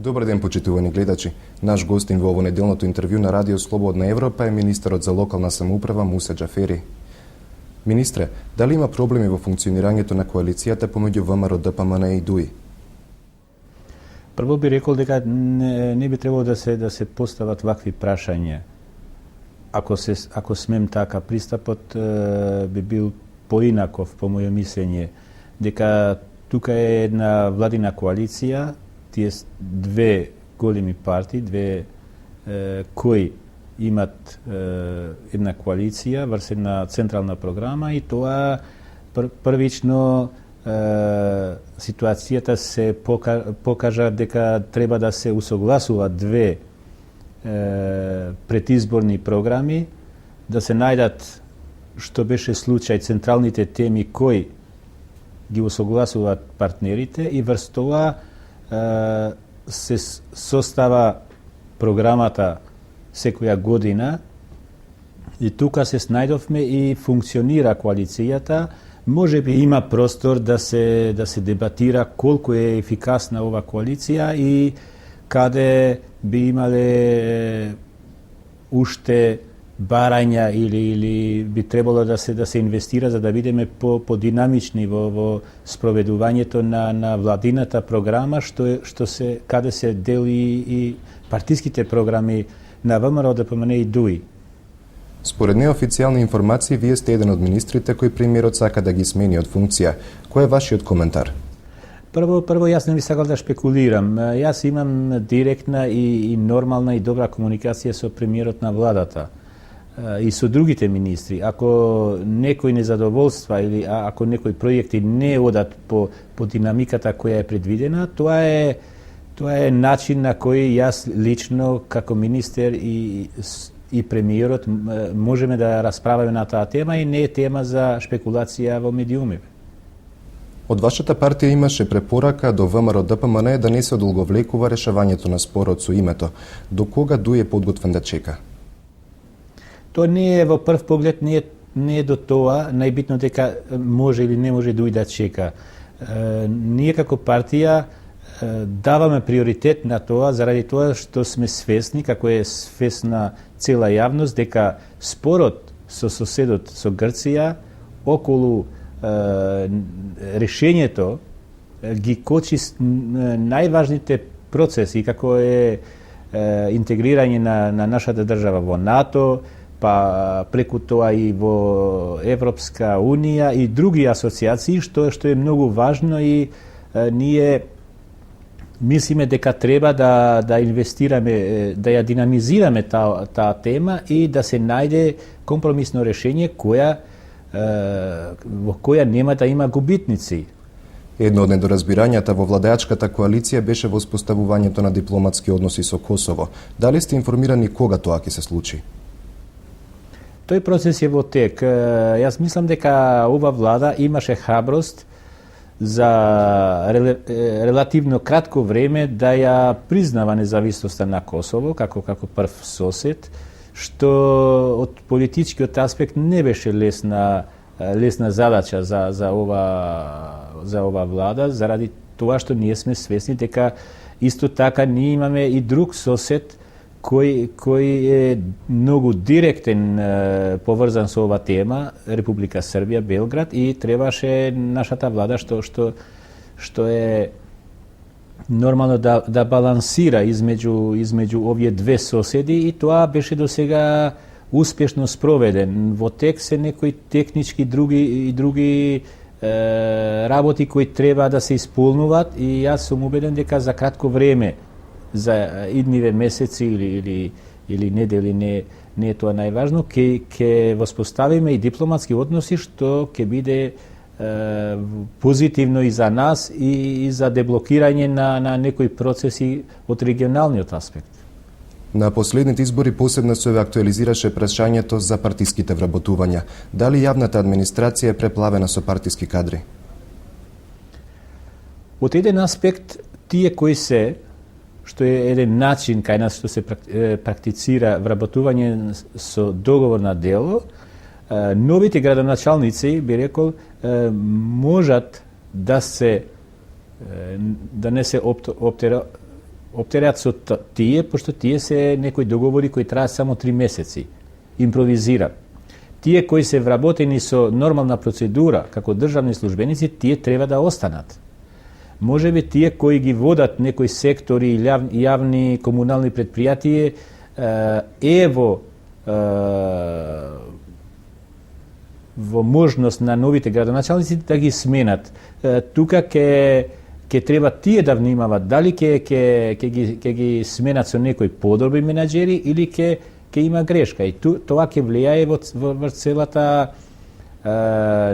Добар ден, почитувани гледачи. Наш гостин во ово неделното интервју на Радио Слободна Европа е министерот за локална самоуправа Муса Џафери. Министре, дали има проблеми во функционирањето на коалицијата помеѓу ВМРО, ДПМН и ДУИ? Прво би рекол дека не би требало да се постават вакви прашања. Ако смем така, пристапот би бил поинаков, по моје мислење, дека тука е една владина коалиција, тие две големи партии, кои имат една коалиција врз една централна програма и тоа првично ситуацијата се покажа дека треба да се усогласуваат две предизборни програми, да се најдат, што беше случај, централните теми кои ги усогласуваат партнерите и врз тоа се состава програмата секоја година и тука се снајдовме и функционира коалицијата. Може би има простор да се дебатира колку е ефикасна ова коалиција и каде би имале уште барања или би требало да се инвестира за да бидеме подинамични во спроведувањето на владината програма, каде се дели и партиските програми на ВМРО, ДПМН и ДУИ. Според неофицијални информации, вие сте еден од министрите кои премиерот сака да ги смени од функција. Кој е вашиот коментар? Прво, јас не би сакал да шпекулирам. Јас имам директна и нормална и добра комуникација со премиерот на владата и со другите министри. Ако некои незадоволства или ако некои проекти не одат по динамиката која е предвидена, тоа е начин на кој јас лично како министер и премиерот можеме да расправаме на таа тема и не е тема за шпекулација во медиумите. Од вашата партија имаше препорака до ВМРО ДПМН да не се одолговлекува решавањето на спорот со името. До кога ДУИ е подготвен да чека? Тоа не е во прв поглед, не е до тоа, најбитно дека може или не може ДУИ да чека. Ние како партија даваме приоритет на тоа заради тоа што сме свесни, како е свесна цела јавност, дека спорот со соседот, со Грција, околу решењето ги кочи најважните процеси, како е интегрирање на нашата држава во НАТО, па преку тоа и во Европска Унија и други асоциации, што е многу важно и ние мислиме дека треба да инвестираме, да ја динамизираме таа тема и да се најде компромисно решение во која нема да има губитници. Едно од недоразбирањата во владеачката коалиција беше воспоставувањето на дипломатски односи со Косово. Дали сте информирани кога тоа ќе се случи? Тој процес е во тек. Јас мислам дека ова влада имаше храброст за релативно кратко време да ја признава независноста на Косово како прв сосед, што од политичкиот аспект не беше лесна задача за ова влада, заради тоа што ние сме свесни дека исто така ние имаме и друг сосед кој е многу директен поврзан со ова тема, Република Србија, Белград, и требаше нашата влада што е нормално да балансира измеđu овие две соседи и тоа беше до сега успешно спроведен. Во тек се некои технички други работи кои треба да се исполнуваат и јас сум убеден дека за кратко време, за идниве месеци или недели, не е тоа најважно, ќе воспоставиме и дипломатски односи што ќе биде позитивно и за нас и за деблокирање на некои процеси од регионалниот аспект. На последните избори посебно се актуализираше прашањето за партиските вработувања. Дали јавната администрација е преплавена со партиски кадри? Од еден аспект, тие кои што е еден начин кај нас што се практицира вработување со договор на дело, новите градоначалници, би рекол, можат да не се оптерат со тие, пошто тие се некои договори кои траат само 3 месеци. Импровизира. Тие кои се вработени со нормална процедура, како државни службеници, тие треба да останат. Може би тие кои ги водат некои сектори и јавни комунални предпријатија во можност на новите градоначалници да ги сменат. Тука ќе треба тие да внимават дали ќе ги сменат со некои подобри менаџери или ќе има грешка. И тоа ќе влијае во целата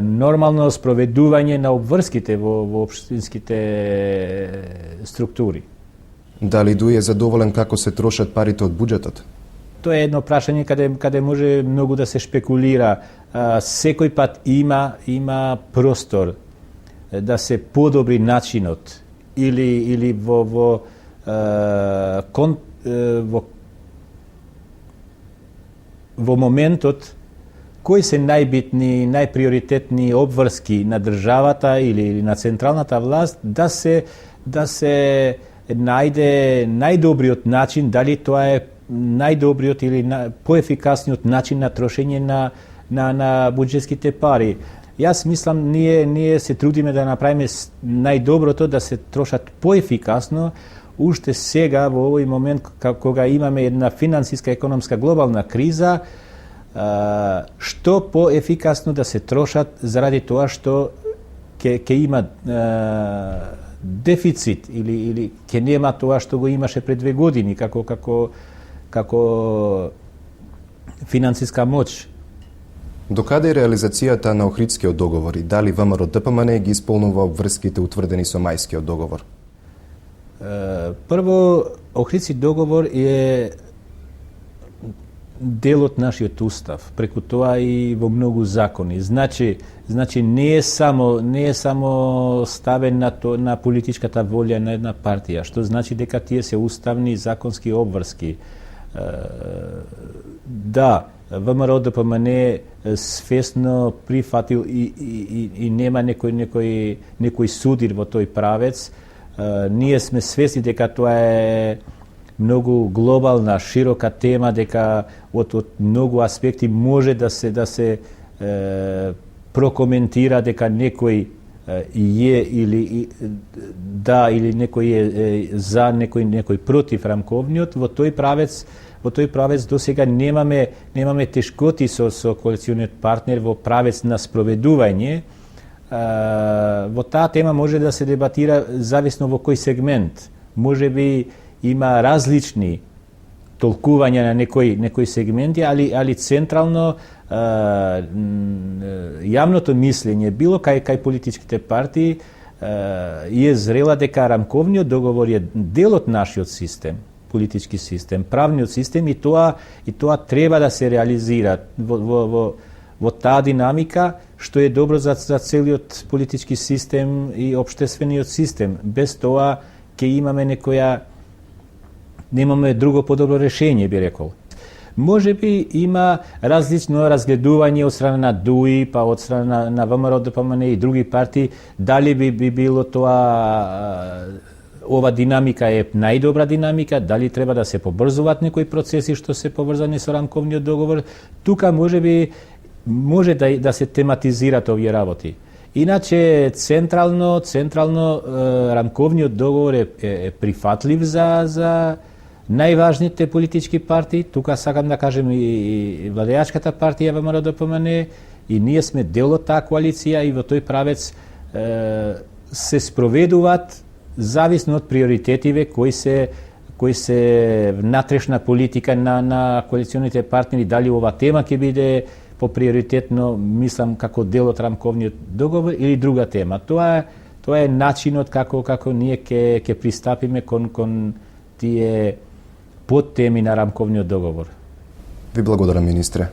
нормално спроведување на обврските во општинските структури. Дали Дуј е задоволен како се трошат парите од буџетот? Тоа е едно прашање каде може многу да се шпекулира. Секој пат има простор да се подобри начинот или во моментот кои се најбитни, најприоритетни обврски на државата или на централната власт да се најде најдобриот начин, дали тоа е најдобриот или поефикасниот начин на трошење на буџетските пари. Јас мислам, ние се трудиме да направиме најдоброто да се трошат поефикасно, уште сега во овој момент кога имаме една финансиска економска глобална криза, што поефикасно да се трошат заради тоа што ќе има дефицит или ќе нема тоа што го имаше пред 2 години како финансиска моќ. Докаде е реализацијата на Охридскиот договор и дали ВМРО ДПМН ги исполнува обврските утврдени со Мајскиот договор? Прво, Охридски договор е дел од нашиот устав, преку тоа и во многу закони. Значи не е само ставен на политичката волја на една партија, што значи дека тие се уставни законски обврски. Да, ВМРО ДПМН свесно прифатил и нема некој судир во тој правец. Ние сме свесни дека тоа е многу глобална, широка тема, дека од многу аспекти може да се прокоментира дека некој е или да или некој е за, некој против рамковниот. Во тој правец до сега немаме тешкоти со коалициониот партнер во правец на спроведување. Во таа тема може да се дебатира зависно во кој сегмент. Може би има различни толкувања на некои сегменти, али централно јавното мислење било кај политичките партии е зрела дека рамковниот договор е дел од нашиот систем, политички систем, правниот систем, и тоа треба да се реализира во таа динамика, што е добро за целиот политички систем и општествениот систем. Без тоа ќе немаме друго подобро решение, би рекол. Може би има различно разгледување од страна на ДУИ, па од страна на ВМРО ДПМН и други партии, дали би било тоа ова динамика е најдобра динамика, дали треба да се побрзуваат некои процеси што се поврзани со рамковниот договор. Тука може да се тематизираат овие работи. Иначе централно рамковниот договор е прифатлив за најважните политички партии. Тука сакам да кажем и владеачката партија ВМРО ДПМН, и ние сме дел од таа коалиција, и во тој правец се спроведуваат зависно од приоритетиве кои се внатрешна политика на коалиционите партнери. Дали ова тема ќе биде поприоритетно, мислам, како дел од рамковниот договор или друга тема. Тоа е начинот како ние ќе пристапиме кон тие подтеми на рамковниот договор. Ви благодарам, министре.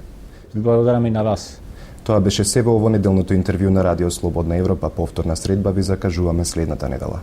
Ви благодарам и на вас. Тоа беше се во ово неделното интервју на Радио Слободна Европа. Повторна средба ви закажуваме следната недела.